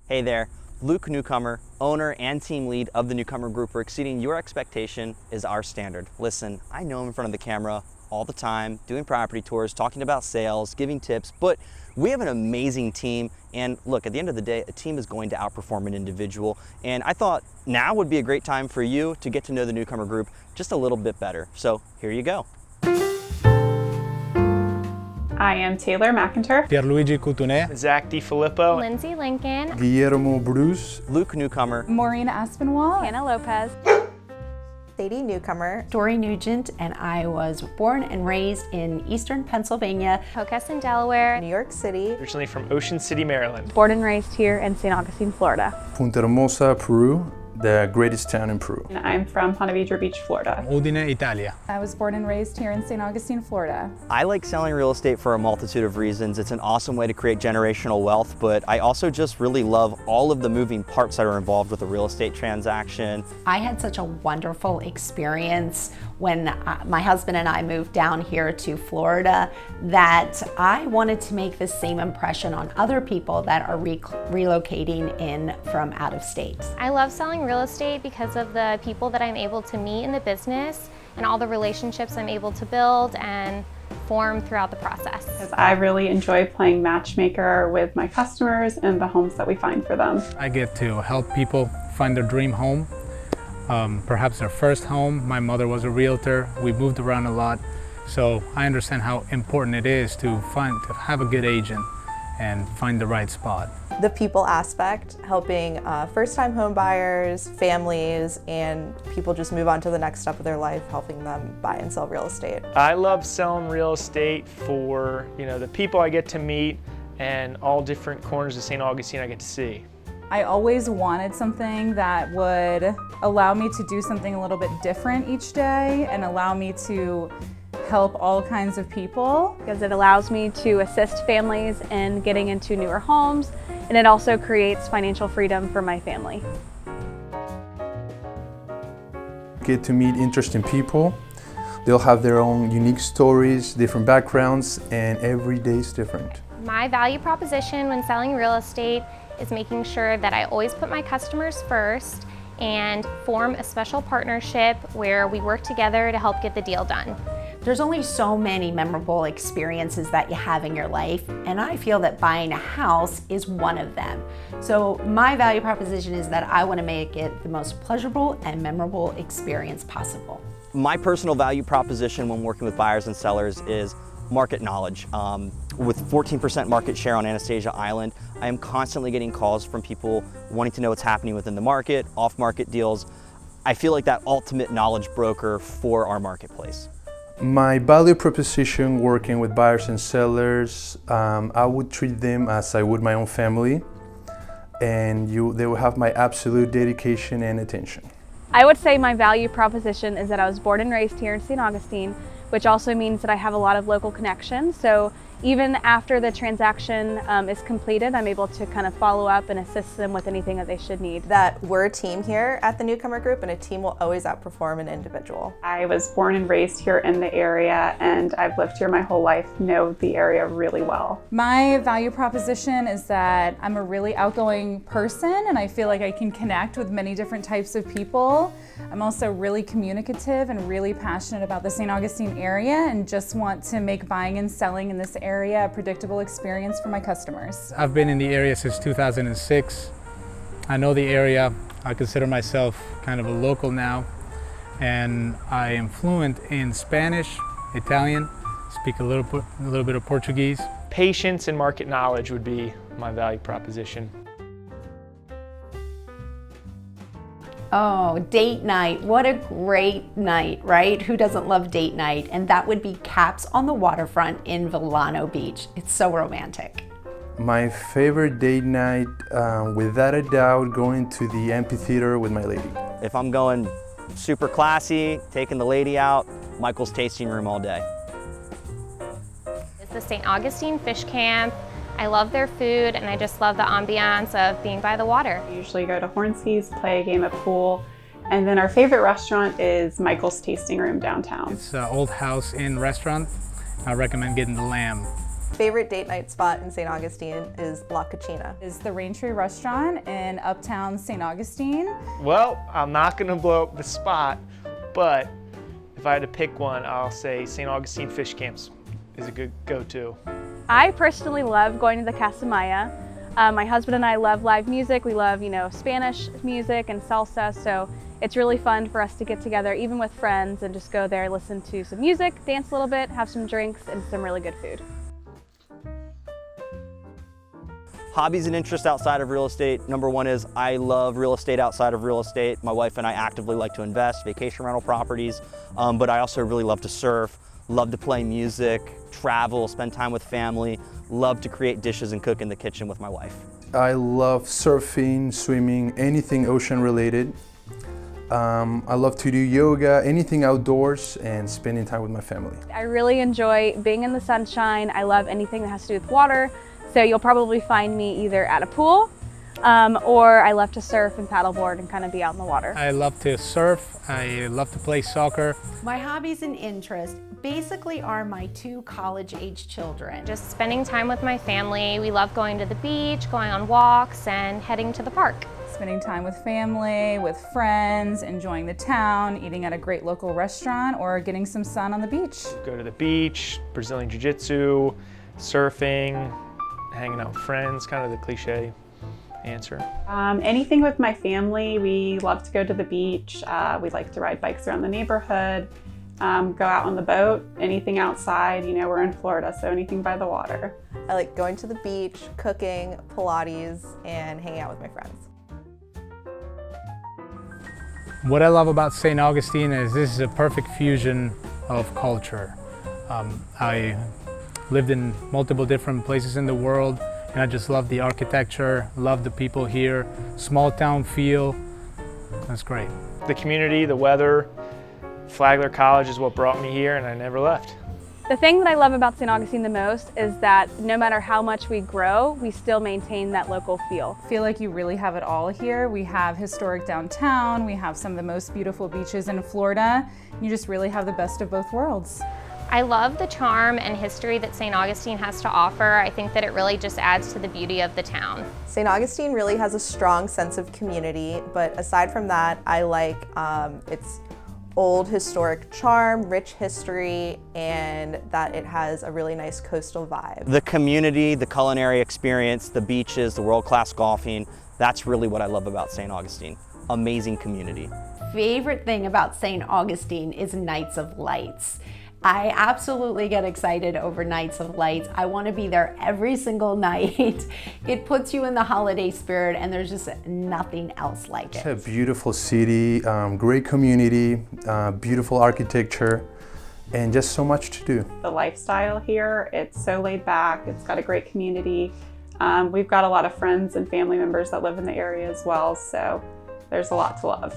Hey there, Luke Newcomer, owner and team lead of the Newcomer Group, where exceeding your expectation is our standard. Listen, I know I'm in front of the camera all the time, doing property tours, talking about sales, giving tips, but we have an amazing team. And look, at the end of the day, a team is going to outperform an individual. And I thought now would be a great time for you to get to know the Newcomer Group just a little bit better. So here you go. I am Taylor McIntyre, 𝗓𝗏𝗏 𝗡𝗏𝗄, 𝗧𝗵𝗏, Lindsay Lincoln, 𝗬𝗏𝗏 𝗓𝗏𝗏, Luke Newcomer, Maureen Aspinwall, Hannah Lopez, Sadie Newcomer, Dory Nugent, and I was born and raised in Eastern Pennsylvania, Hockessin, Delaware, New York City, originally from Ocean City, Maryland. born and raised here in St. Augustine, Florida. Punta Hermosa, Peru, the greatest town in Peru. and I'm from 𝗓𝗏𝗏 Beach, Florida. Udine, Italia. I was born and raised here in St. Augustine, Florida. I like selling real estate for a multitude of reasons. It's an awesome way to create generational wealth, but I also just really love all of the moving parts that are involved with a real estate transaction. I had such a wonderful experience when my husband and I moved down here to Florida that I wanted to make the same impression on other people that are relocating in from out of state. I love selling real estate because of the people that I'm able to meet in the business and all the relationships I'm able to build and form throughout the process. Because I really enjoy playing matchmaker with my customers and the homes that we find for them. I get to help people find their dream home, perhaps their first home. My mother was a realtor. We moved around a lot, so I understand how important it is to have a good agent and find the right spot. the people aspect, helping first-time home buyers, families, and people just move on to the next step of their life, helping them buy and sell real estate. I love selling real estate for, the people I get to meet and all different corners of St. Augustine I get to see. I always wanted something that would allow me to do something a little bit different each day and allow me to help all kinds of people. Because it allows me to assist families in getting into newer homes, and it also creates financial freedom for my family. Get to meet interesting people. They'll have their own unique stories, different backgrounds, and every day is different. My value proposition when selling real estate is making sure that I always put my customers first and form a special partnership where we work together to help get the deal done. There's only so many memorable experiences that you have in your life, and I feel that buying a house is one of them. So my value proposition is that I want to make it the most pleasurable and memorable experience possible. My personal value proposition when working with buyers and sellers is market knowledge. With 14% market share on Anastasia Island, I am constantly getting calls from people wanting to know what's happening within the market, off-market deals. I feel like that ultimate knowledge broker for our marketplace. My value proposition working with buyers and sellers, I would treat them as I would my own family, and they will have my absolute dedication and attention. I would say my value proposition is that I was born and raised here in St. Augustine, which also means that I have a lot of local connections. So even after the transaction is completed, I'm able to kind of follow up and assist them with anything that they should need. That we're a team here at the Newcomer Group, and a team will always outperform an individual. I was born and raised here in the area, and I've lived here my whole life, know the area really well. My value proposition is that I'm a really outgoing person, and I feel like I can connect with many different types of people. I'm also really communicative and really passionate about the St. Augustine area, and just want to make buying and selling in this area a predictable experience for my customers. I've been in the area since 2006. I know the area. I consider myself kind of a local now, and I am fluent in Spanish, Italian, speak a little bit of Portuguese. Patience and market knowledge would be my value proposition. Oh, date night. What a great night, right? Who doesn't love date night? And that would be caps on the waterfront in 𝗓𝗏𝗏 Beach. It's so romantic. My favorite date night, without a doubt, going to the amphitheater with my lady. If I'm going super classy, taking the lady out, Michael's Tasting Room all day. It's the St. Augustine Fish Camp. I love their food, and I just love the ambiance of being by the water. We usually go to 𝗓𝗏𝗏's, play a game of pool, and then our favorite restaurant is Michael's Tasting Room downtown. It's an old house in restaurant. I recommend getting the lamb. Favorite date night spot in St. Augustine is 𝓈𝓀𝒾𝓁𝓁𝑒𝒹. Is the Raintree Restaurant in Uptown St. Augustine. Well, I'm not gonna blow up the spot, but if I had to pick one, I'll say St. Augustine Fish Camps is a good go-to. I personally love going to the 𝗂𝗵𝗲. My husband and I love live music. We love, Spanish music and salsa, so it's really fun for us to get together, even with friends, and just go there, listen to some music, dance a little bit, have some drinks, and some really good food. Hobbies and interests outside of real estate. Number one is I love real estate outside of real estate. My wife and I actively like to invest, vacation rental properties, but I also really love to surf, love to play music, travel, spend time with family, love to create dishes and cook in the kitchen with my wife. I love surfing, swimming, anything ocean related. I love to do yoga, anything outdoors, and spending time with my family. I really enjoy being in the sunshine. I love anything that has to do with water. So you'll probably find me either at a pool or I love to surf and paddleboard and kind of be out in the water. I love to surf. I love to play soccer. My hobbies and interests basically are my 2 college-age children. Just spending time with my family. We love going to the beach, going on walks, and heading to the park. Spending time with family, with friends, enjoying the town, eating at a great local restaurant, or getting some sun on the beach. Go to the beach, Brazilian Jiu-Jitsu, surfing, hanging out with friends, kind of the cliche answer. Anything with my family. We love to go to the beach. We like to ride bikes around the neighborhood, go out on the boat, anything outside. We're in Florida, so anything by the water. I like going to the beach, cooking, Pilates, and hanging out with my friends. What I love about St. Augustine is this is a perfect fusion of culture. I lived in multiple different places in the world, and I just love the architecture, love the people here, small town feel. That's great. The community, the weather, Flagler College is what brought me here, and I never left. The thing that I love about St. Augustine the most is that no matter how much we grow, we still maintain that local feel. I feel like you really have it all here. We have historic downtown, we have some of the most beautiful beaches in Florida. You just really have the best of both worlds. I love the charm and history that St. Augustine has to offer. I think that it really just adds to the beauty of the town. St. Augustine really has a strong sense of community, but aside from that, I like its old historic charm, rich history, and that it has a really nice coastal vibe. The community, the culinary experience, the beaches, the world-class golfing, that's really what I love about St. Augustine. Amazing community. Favorite thing about St. Augustine is Nights of Lights. I absolutely get excited over Nights of Lights. I want to be there every single night. It puts you in the holiday spirit, and there's just nothing else like it. It's a beautiful city, great community, beautiful architecture, and just so much to do. The lifestyle here, it's so laid back, it's got a great community. We've got a lot of friends and family members that live in the area as well, so there's a lot to love.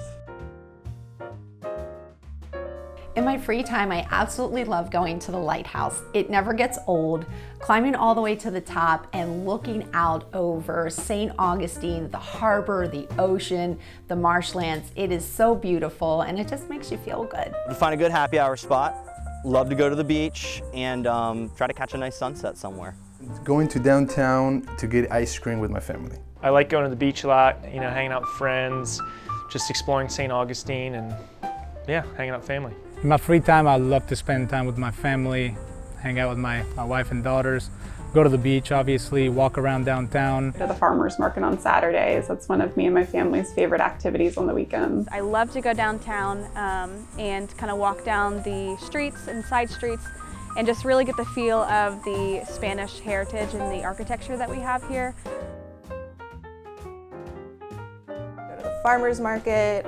In my free time, I absolutely love going to the lighthouse. It never gets old. Climbing all the way to the top and looking out over St. Augustine, the harbor, the ocean, the marshlands. It is so beautiful, and it just makes you feel good. To find a good happy hour spot, love to go to the beach and try to catch a nice sunset somewhere. Going to downtown to get ice cream with my family. I like going to the beach a lot, hanging out with friends, just exploring St. Augustine, and yeah, hanging out with family. In my free time, I love to spend time with my family, hang out with my wife and daughters, go to the beach, obviously, walk around downtown. Go to the farmers market on Saturdays. That's one of me and my family's favorite activities on the weekends. I love to go downtown and kind of walk down the streets and side streets and just really get the feel of the Spanish heritage and the architecture that we have here. Farmers market,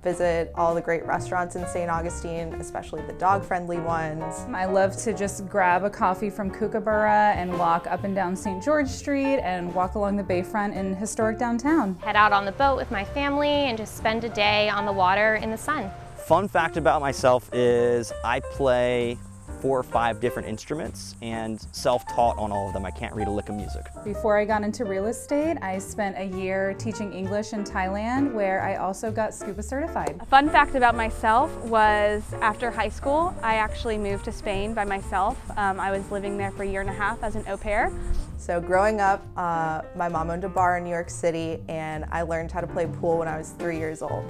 visit all the great restaurants in St. Augustine, especially the dog-friendly ones. I love to just grab a coffee from 𝗂𝗵𝗲 and walk up and down St. George Street and walk along the bayfront in historic downtown. Head out on the boat with my family and just spend a day on the water in the sun. Fun fact about myself is I play 4 or 5 different instruments and self-taught on all of them. I can't read a lick of music. Before I got into real estate, I spent a year teaching English in Thailand, where I also got scuba certified. A fun fact about myself was after high school, I actually moved to Spain by myself. I was living there for a year and a half as an au pair. So growing up, my mom owned a bar in New York City, and I learned how to play pool when I was 3 years old.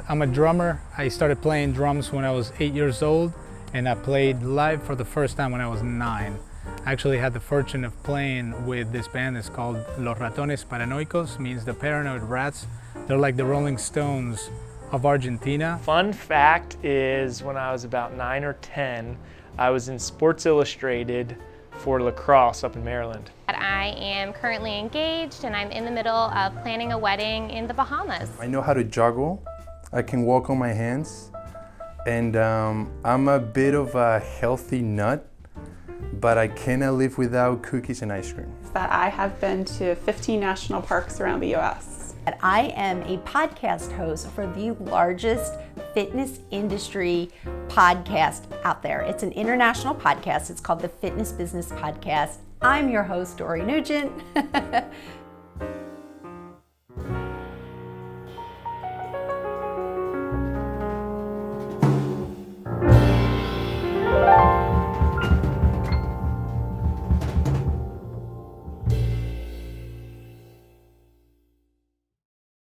I'm a drummer. I started playing drums when I was 8 years old, and I played live for the first time when I was 9. I actually had the fortune of playing with this band. It's called Los Ratones Paranoicos, means the paranoid rats. They're like the Rolling Stones of Argentina. Fun fact is when I was about 9 or 10, I was in Sports Illustrated for lacrosse up in Maryland. I am currently engaged and I'm in the middle of planning a wedding in the Bahamas. I know how to juggle. I can walk on my hands. And I'm a bit of a healthy nut, but I cannot live without cookies and ice cream. That I have been to 15 national parks around the US. I am a podcast host for the largest fitness industry podcast out there. It's an international podcast. It's called the Fitness Business Podcast. I'm your host, Dory Nugent.